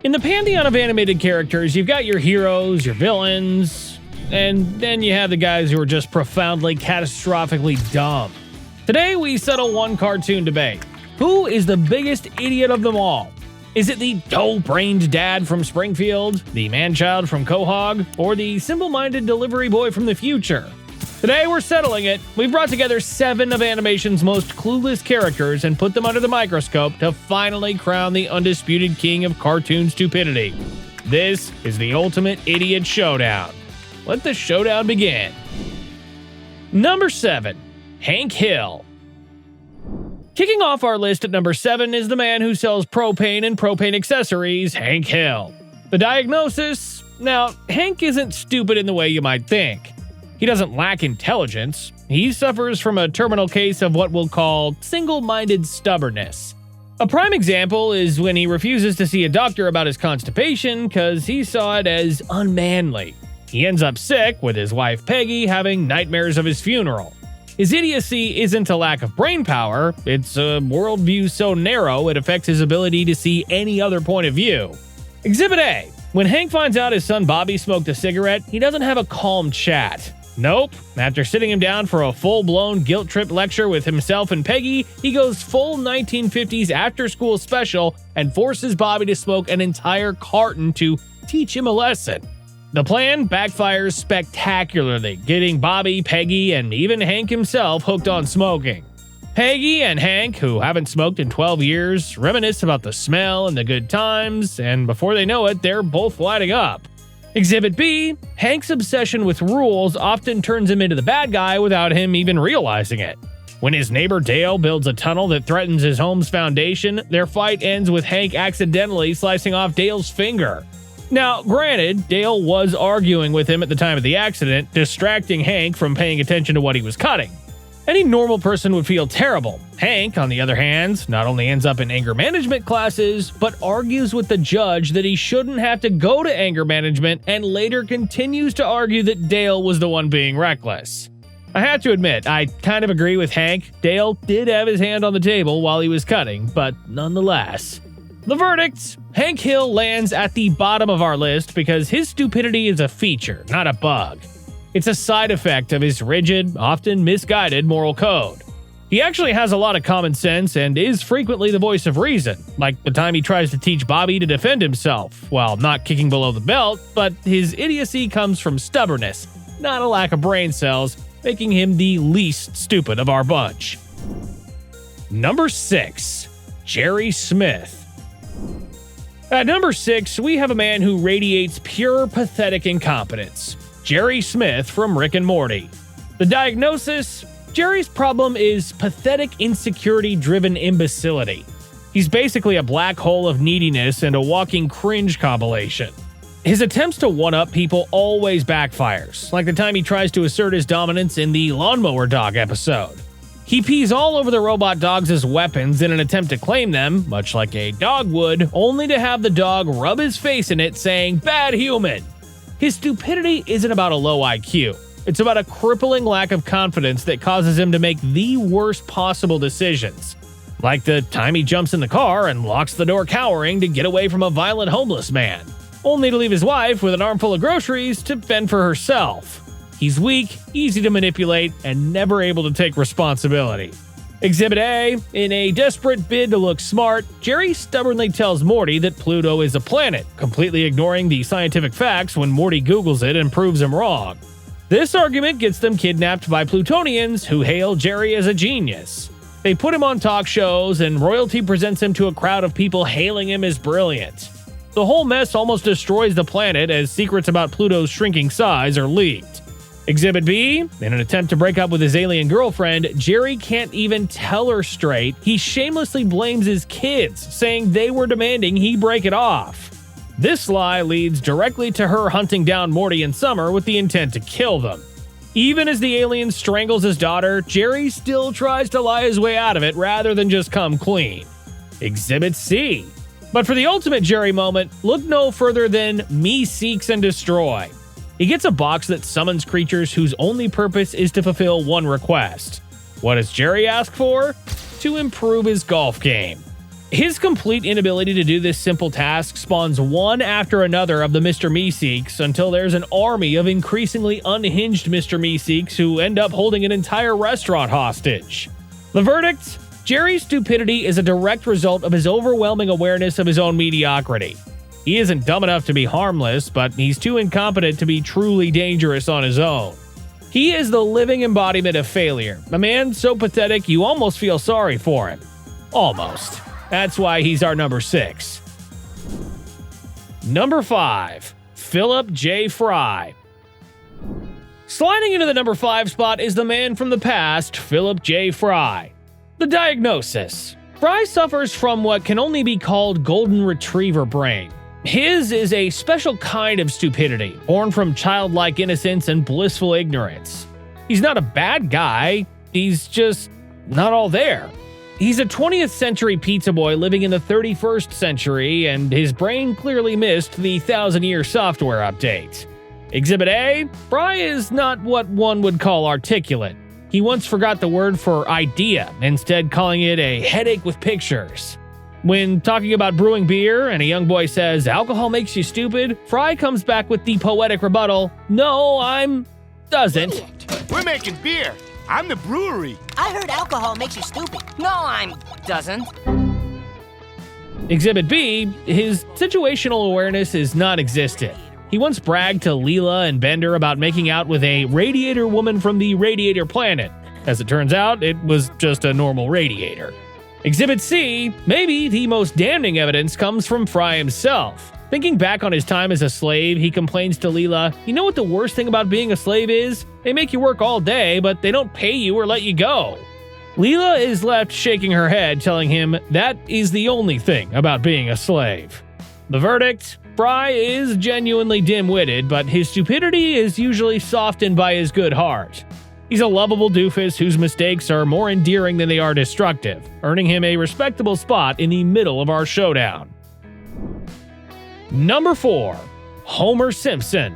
In the pantheon of animated characters, you've got your heroes, your villains, and then you have the guys who are just profoundly, catastrophically dumb. Today, we settle one cartoon debate. Who is the biggest idiot of them all? Is it the dull-brained dad from Springfield, the man-child from Quahog, or the simple-minded delivery boy from the future? Today, we're settling it. We've brought together 7 of animation's most clueless characters and put them under the microscope to finally crown the undisputed king of cartoon stupidity. This is the ultimate idiot showdown. Let the showdown begin. Number 7. Hank Hill. Kicking off our list at number 7 is the man who sells propane and propane accessories, Hank Hill. The diagnosis? Now, Hank isn't stupid in the way you might think. He doesn't lack intelligence. He suffers from a terminal case of what we'll call single-minded stubbornness. A prime example is when he refuses to see a doctor about his constipation because he saw it as unmanly. He ends up sick, with his wife Peggy having nightmares of his funeral. His idiocy isn't a lack of brain power, it's a worldview so narrow it affects his ability to see any other point of view. Exhibit A. When Hank finds out his son Bobby smoked a cigarette, he doesn't have a calm chat. Nope. After sitting him down for a full-blown guilt trip lecture with himself and Peggy, he goes full 1950s after-school special and forces Bobby to smoke an entire carton to teach him a lesson. The plan backfires spectacularly, getting Bobby, Peggy, and even Hank himself hooked on smoking. Peggy and Hank, who haven't smoked in 12 years, reminisce about the smell and the good times, and before they know it, they're both lighting up. Exhibit B. Hank's obsession with rules often turns him into the bad guy without him even realizing it. When his neighbor Dale builds a tunnel that threatens his home's foundation, their fight ends with Hank accidentally slicing off Dale's finger. Now, granted, Dale was arguing with him at the time of the accident, distracting Hank from paying attention to what he was cutting. Any normal person would feel terrible. Hank, on the other hand, not only ends up in anger management classes, but argues with the judge that he shouldn't have to go to anger management and later continues to argue that Dale was the one being reckless. I have to admit, I kind of agree with Hank. Dale did have his hand on the table while he was cutting, but nonetheless. The verdict: Hank Hill lands at the bottom of our list because his stupidity is a feature, not a bug. It's a side effect of his rigid, often misguided moral code. He actually has a lot of common sense and is frequently the voice of reason, like the time he tries to teach Bobby to defend himself, while not kicking below the belt, but his idiocy comes from stubbornness, not a lack of brain cells, making him the least stupid of our bunch. Number 6. Jerry Smith. At number 6, we have a man who radiates pure pathetic incompetence. Jerry Smith from Rick and Morty. The diagnosis? Jerry's problem is pathetic insecurity-driven imbecility. He's basically a black hole of neediness and a walking cringe compilation. His attempts to one-up people always backfires, like the time he tries to assert his dominance in the Lawnmower Dog episode. He pees all over the robot dogs as weapons in an attempt to claim them, much like a dog would, only to have the dog rub his face in it saying, "Bad human." His stupidity isn't about a low IQ. It's about a crippling lack of confidence that causes him to make the worst possible decisions. Like the time he jumps in the car and locks the door cowering to get away from a violent homeless man, only to leave his wife with an armful of groceries to fend for herself. He's weak, easy to manipulate, and never able to take responsibility. Exhibit A. In a desperate bid to look smart, Jerry stubbornly tells Morty that Pluto is a planet, completely ignoring the scientific facts when Morty Googles it and proves him wrong. This argument gets them kidnapped by Plutonians who hail Jerry as a genius. They put him on talk shows, and royalty presents him to a crowd of people hailing him as brilliant. The whole mess almost destroys the planet as secrets about Pluto's shrinking size are leaked. Exhibit B. In an attempt to break up with his alien girlfriend, Jerry can't even tell her straight. He shamelessly blames his kids, saying they were demanding he break it off. This lie leads directly to her hunting down Morty and Summer with the intent to kill them. Even as the alien strangles his daughter, Jerry still tries to lie his way out of it rather than just come clean. Exhibit C. But for the ultimate Jerry moment, look no further than Me Seeks and Destroy. He gets a box that summons creatures whose only purpose is to fulfill one request. What does Jerry ask for? To improve his golf game. His complete inability to do this simple task spawns one after another of the Mr. Meeseeks until there's an army of increasingly unhinged Mr. Meeseeks who end up holding an entire restaurant hostage. The verdict? Jerry's stupidity is a direct result of his overwhelming awareness of his own mediocrity. He isn't dumb enough to be harmless, but he's too incompetent to be truly dangerous on his own. He is the living embodiment of failure, a man so pathetic you almost feel sorry for him. Almost. That's why he's our number 6. Number 5. Philip J. Fry. Sliding into the number 5 spot is the man from the past, Philip J. Fry. The diagnosis. Fry suffers from what can only be called golden retriever brain. His is a special kind of stupidity, born from childlike innocence and blissful ignorance. He's not a bad guy, he's just not all there. He's a 20th century pizza boy living in the 31st century, and his brain clearly missed the 1,000-year software update. Exhibit A, Fry is not what one would call articulate. He once forgot the word for idea, instead calling it a headache with pictures. When talking about brewing beer and a young boy says, "Alcohol makes you stupid," Fry comes back with the poetic rebuttal, "No, doesn't." We're making beer. I'm the brewery. I heard alcohol makes you stupid. No, doesn't. Exhibit B, his situational awareness is non-existent. He once bragged to Leela and Bender about making out with a radiator woman from the Radiator Planet. As it turns out, it was just a normal radiator. Exhibit C, maybe the most damning evidence comes from Fry himself. Thinking back on his time as a slave, he complains to Leela, "You know what the worst thing about being a slave is? They make you work all day, but they don't pay you or let you go." Leela is left shaking her head, telling him that is the only thing about being a slave. The verdict? Fry is genuinely dim-witted, but his stupidity is usually softened by his good heart. He's a lovable doofus whose mistakes are more endearing than they are destructive, earning him a respectable spot in the middle of our showdown. Number 4. Homer Simpson.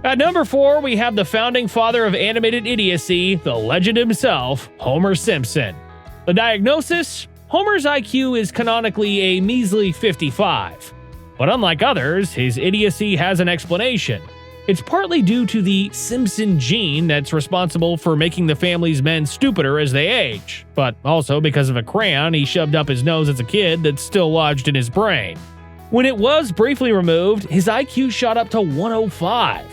At number 4, we have the founding father of animated idiocy, the legend himself, Homer Simpson. The diagnosis? Homer's IQ is canonically a measly 55. But unlike others, his idiocy has an explanation. It's partly due to the Simpson gene that's responsible for making the family's men stupider as they age, but also because of a crayon he shoved up his nose as a kid that's still lodged in his brain. When it was briefly removed, his IQ shot up to 105.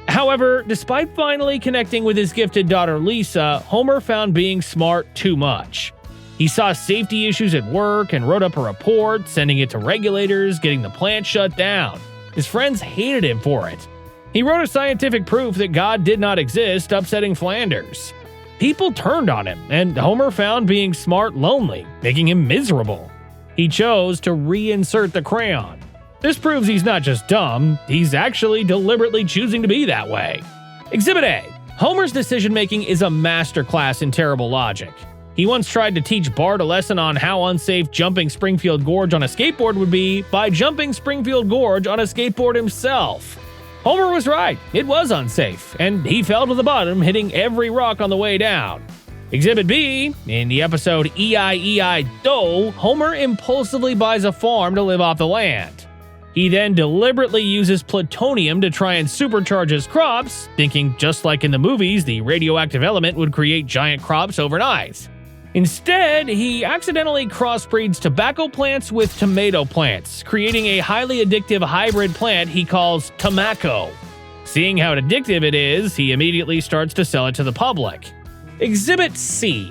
However, despite finally connecting with his gifted daughter Lisa, Homer found being smart too much. He saw safety issues at work and wrote up a report, sending it to regulators, getting the plant shut down. His friends hated him for it. He wrote a scientific proof that God did not exist, upsetting Flanders. People turned on him, and Homer found being smart lonely, making him miserable. He chose to reinsert the crayon. This proves he's not just dumb, he's actually deliberately choosing to be that way. Exhibit A. Homer's decision-making is a masterclass in terrible logic. He once tried to teach Bart a lesson on how unsafe jumping Springfield Gorge on a skateboard would be by jumping Springfield Gorge on a skateboard himself. Homer was right, it was unsafe, and he fell to the bottom, hitting every rock on the way down. Exhibit B, in the episode E-I-E-I-Do, Homer impulsively buys a farm to live off the land. He then deliberately uses plutonium to try and supercharge his crops, thinking just like in the movies, the radioactive element would create giant crops overnight. Instead, he accidentally crossbreeds tobacco plants with tomato plants, creating a highly addictive hybrid plant he calls Tobacco. Seeing how addictive it is, he immediately starts to sell it to the public. Exhibit C.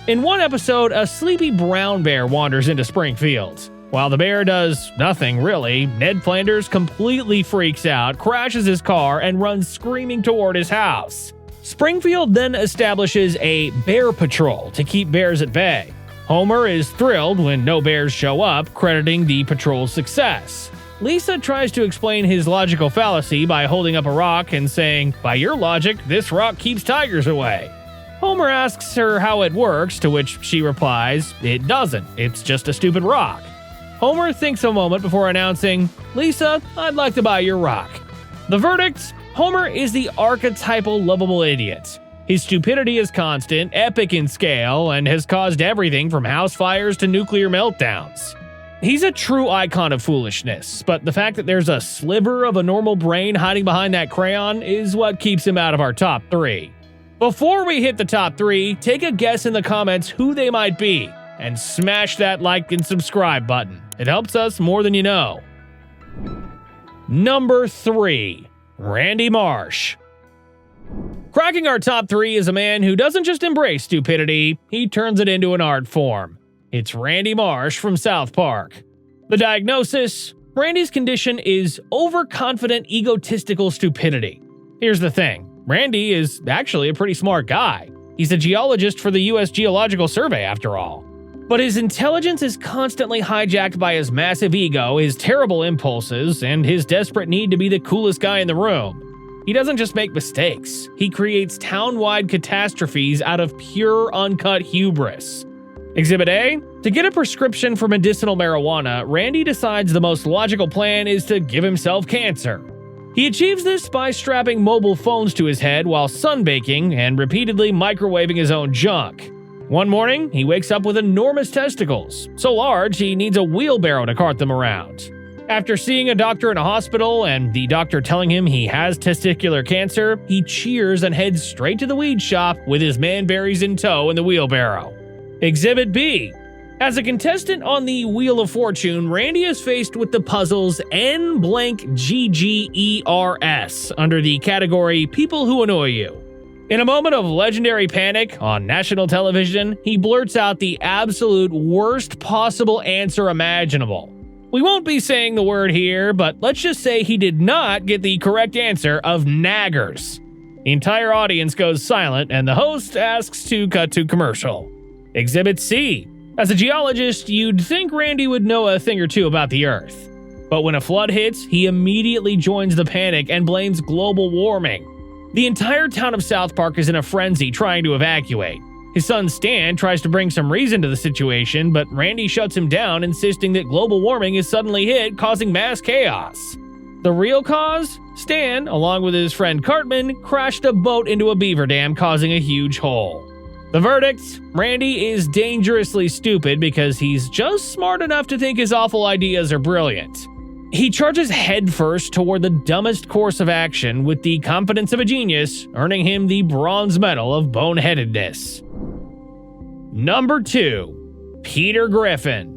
In one episode, a sleepy brown bear wanders into Springfield. While the bear does nothing really, Ned Flanders completely freaks out, crashes his car, and runs screaming toward his house. Springfield then establishes a bear patrol to keep bears at bay. Homer is thrilled when no bears show up, crediting the patrol's success. Lisa tries to explain his logical fallacy by holding up a rock and saying, "By your logic, this rock keeps tigers away." Homer asks her how it works, to which she replies, "It doesn't, it's just a stupid rock." Homer thinks a moment before announcing, "Lisa, I'd like to buy your rock." The verdict? Homer is the archetypal lovable idiot. His stupidity is constant, epic in scale, and has caused everything from house fires to nuclear meltdowns. He's a true icon of foolishness, but the fact that there's a sliver of a normal brain hiding behind that crayon is what keeps him out of our top 3. Before we hit the top 3, take a guess in the comments who they might be, and smash that like and subscribe button. It helps us more than you know. Number 3. Randy Marsh. Cracking our top 3 is a man who doesn't just embrace stupidity, he turns it into an art form. It's Randy Marsh from South Park. The diagnosis? Randy's condition is overconfident egotistical stupidity. Here's the thing, Randy is actually a pretty smart guy. He's a geologist for the US Geological Survey after all. But his intelligence is constantly hijacked by his massive ego, his terrible impulses, and his desperate need to be the coolest guy in the room. He doesn't just make mistakes, he creates town-wide catastrophes out of pure, uncut hubris. Exhibit A? To get a prescription for medicinal marijuana, Randy decides the most logical plan is to give himself cancer. He achieves this by strapping mobile phones to his head while sunbaking and repeatedly microwaving his own junk. One morning, he wakes up with enormous testicles, so large he needs a wheelbarrow to cart them around. After seeing a doctor in a hospital and the doctor telling him he has testicular cancer, he cheers and heads straight to the weed shop with his manberries in tow in the wheelbarrow. Exhibit B. As a contestant on the Wheel of Fortune, Randy is faced with the puzzles N-blank-G-G-E-R-S under the category People Who Annoy You. In a moment of legendary panic on national television, he blurts out the absolute worst possible answer imaginable. We won't be saying the word here, but let's just say he did not get the correct answer of naggers. The entire audience goes silent and the host asks to cut to commercial. Exhibit C. As a geologist, you'd think Randy would know a thing or two about the Earth. But when a flood hits, he immediately joins the panic and blames global warming. The entire town of South Park is in a frenzy trying to evacuate. His son Stan tries to bring some reason to the situation, but Randy shuts him down, insisting that global warming is suddenly hit, causing mass chaos. The real cause? Stan, along with his friend Cartman, crashed a boat into a beaver dam, causing a huge hole. The verdict? Randy is dangerously stupid because he's just smart enough to think his awful ideas are brilliant. He charges headfirst toward the dumbest course of action with the confidence of a genius, earning him the bronze medal of boneheadedness. Number 2. Peter Griffin.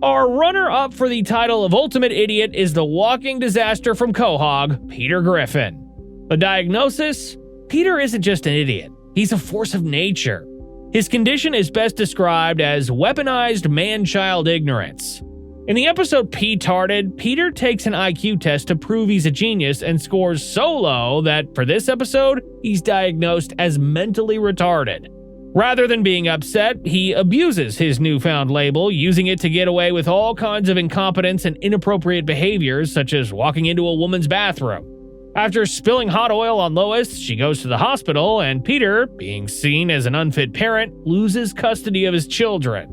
Our runner-up for the title of Ultimate Idiot is the walking disaster from Quahog, Peter Griffin. The diagnosis? Peter isn't just an idiot, he's a force of nature. His condition is best described as weaponized man-child ignorance. In the episode P-Tarded, Peter takes an IQ test to prove he's a genius and scores so low that for this episode, he's diagnosed as mentally retarded. Rather than being upset, he abuses his newfound label, using it to get away with all kinds of incompetence and inappropriate behaviors, such as walking into a woman's bathroom. After spilling hot oil on Lois, she goes to the hospital, and Peter, being seen as an unfit parent, loses custody of his children.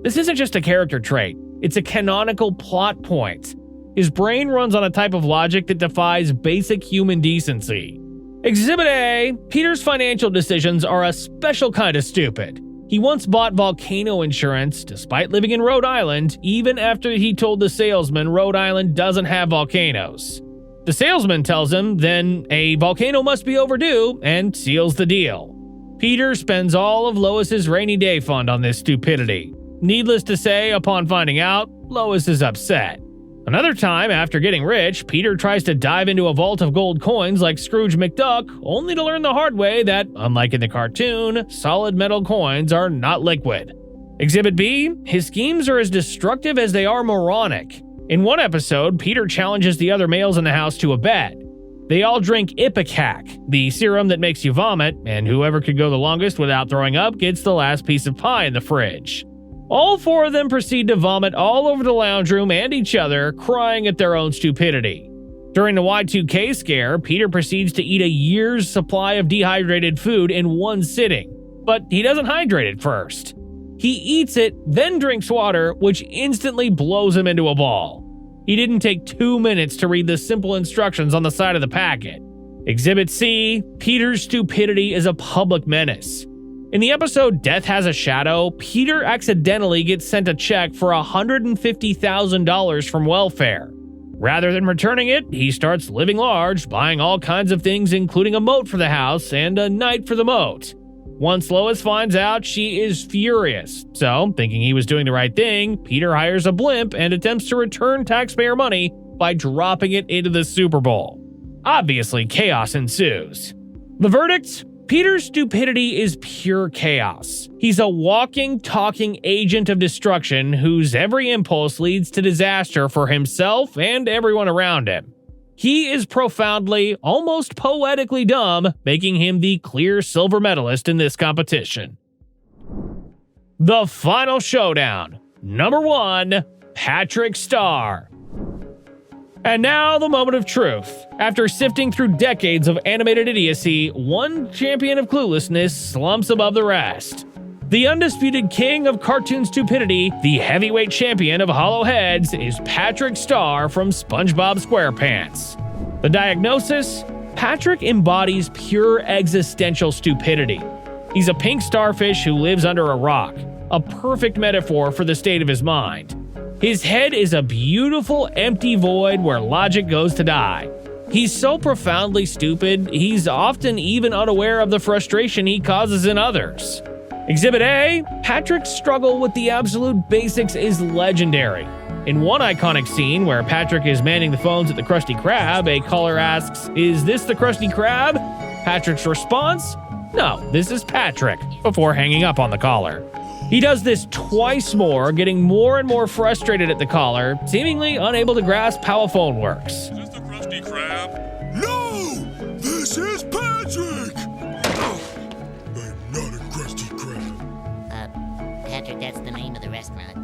This isn't just a character trait. It's a canonical plot point. His brain runs on a type of logic that defies basic human decency. Exhibit A. Peter's financial decisions are a special kind of stupid. He once bought volcano insurance despite living in Rhode Island, even after he told the salesman Rhode Island doesn't have volcanoes. The salesman tells him then a volcano must be overdue and seals the deal. Peter spends all of Lois's rainy day fund on this stupidity. Needless to say, upon finding out, Lois is upset. Another time, after getting rich, Peter tries to dive into a vault of gold coins like Scrooge McDuck, only to learn the hard way that, unlike in the cartoon, solid metal coins are not liquid. Exhibit B, his schemes are as destructive as they are moronic. In one episode, Peter challenges the other males in the house to a bet. They all drink Ipecac, the serum that makes you vomit, and whoever could go the longest without throwing up gets the last piece of pie in the fridge. All four of them proceed to vomit all over the lounge room and each other, crying at their own stupidity. During the Y2K scare, Peter proceeds to eat a year's supply of dehydrated food in one sitting, but he doesn't hydrate it first. He eats it, then drinks water, which instantly blows him into a ball. He didn't take 2 minutes to read the simple instructions on the side of the packet. Exhibit C, Peter's stupidity is a public menace. In the episode Death Has a Shadow, Peter accidentally gets sent a check for $150,000 from welfare. Rather than returning it, he starts living large, buying all kinds of things including a moat for the house and a knight for the moat. Once Lois finds out, she is furious. So, thinking he was doing the right thing, Peter hires a blimp and attempts to return taxpayer money by dropping it into the Super Bowl. Obviously, chaos ensues. The verdict? Peter's stupidity is pure chaos. He's a walking, talking agent of destruction whose every impulse leads to disaster for himself and everyone around him. He is profoundly, almost poetically dumb, making him the clear silver medalist in this competition. The final showdown. Number 1, Patrick Star. And now, the moment of truth. After sifting through decades of animated idiocy, one champion of cluelessness slumps above the rest. The undisputed king of cartoon stupidity, the heavyweight champion of hollow heads, is Patrick Star from SpongeBob SquarePants. The diagnosis? Patrick embodies pure existential stupidity. He's a pink starfish who lives under a rock, a perfect metaphor for the state of his mind. His head is a beautiful, empty void where logic goes to die. He's so profoundly stupid, he's often even unaware of the frustration he causes in others. Exhibit A, Patrick's struggle with the absolute basics is legendary. In one iconic scene where Patrick is manning the phones at the Krusty Krab, a caller asks, "Is this the Krusty Krab?" Patrick's response, "No, this is Patrick," before hanging up on the caller. He does this twice more, getting more and more frustrated at the caller, seemingly unable to grasp how a phone works. Is this the Krusty Krab? No! This is Patrick! Oh, I'm not a Krusty Krab. Patrick, that's the name of the restaurant.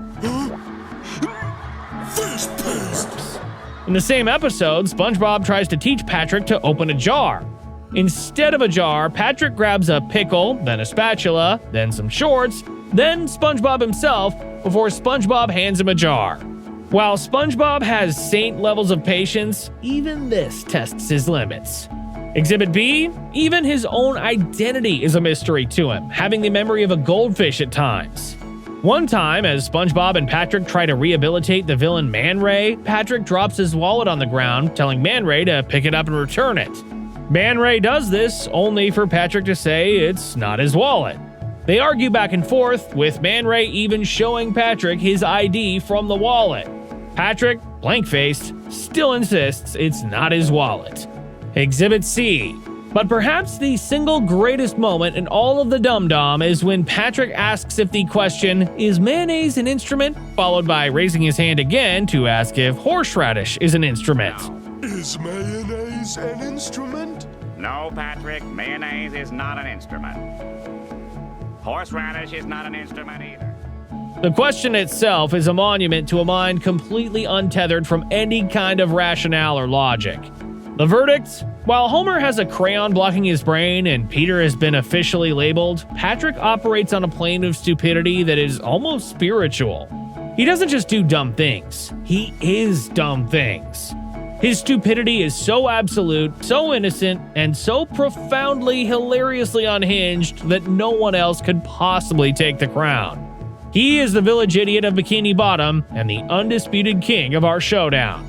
Fish paste! In the same episode, SpongeBob tries to teach Patrick to open a jar. Instead of a jar, Patrick grabs a pickle, then a spatula, then some shorts, then SpongeBob himself, before SpongeBob hands him a jar. While SpongeBob has saint levels of patience, even this tests his limits. Exhibit B, even his own identity is a mystery to him, having the memory of a goldfish at times. One time, as SpongeBob and Patrick try to rehabilitate the villain Man Ray, Patrick drops his wallet on the ground, telling Man Ray to pick it up and return it. Man Ray does this, only for Patrick to say it's not his wallet. They argue back and forth, with Man Ray even showing Patrick his ID from the wallet. Patrick, blank-faced, still insists it's not his wallet. Exhibit C. But perhaps the single greatest moment in all of the Dum-Dum is when Patrick asks if the question, "Is mayonnaise an instrument?" followed by raising his hand again to ask if horseradish is an instrument. Is mayonnaise an instrument? No, Patrick, mayonnaise is not an instrument. Horseradish is not an instrument either. The question itself is a monument to a mind completely untethered from any kind of rationale or logic. The verdict? While Homer has a crayon blocking his brain and Peter has been officially labeled, Patrick operates on a plane of stupidity that is almost spiritual. He doesn't just do dumb things, he is dumb things. His stupidity is so absolute, so innocent, and so profoundly, hilariously unhinged that no one else could possibly take the crown. He is the village idiot of Bikini Bottom and the undisputed king of our showdown.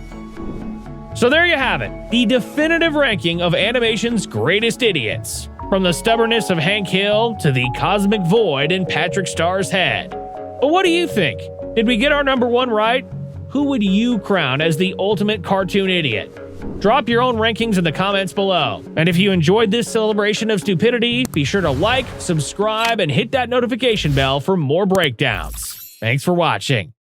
So there you have it, the definitive ranking of animation's greatest idiots. From the stubbornness of Hank Hill to the cosmic void in Patrick Star's head. But what do you think? Did we get our number 1 right? Who would you crown as the ultimate cartoon idiot? Drop your own rankings in the comments below. And if you enjoyed this celebration of stupidity, be sure to like, subscribe, and hit that notification bell for more breakdowns. Thanks for watching.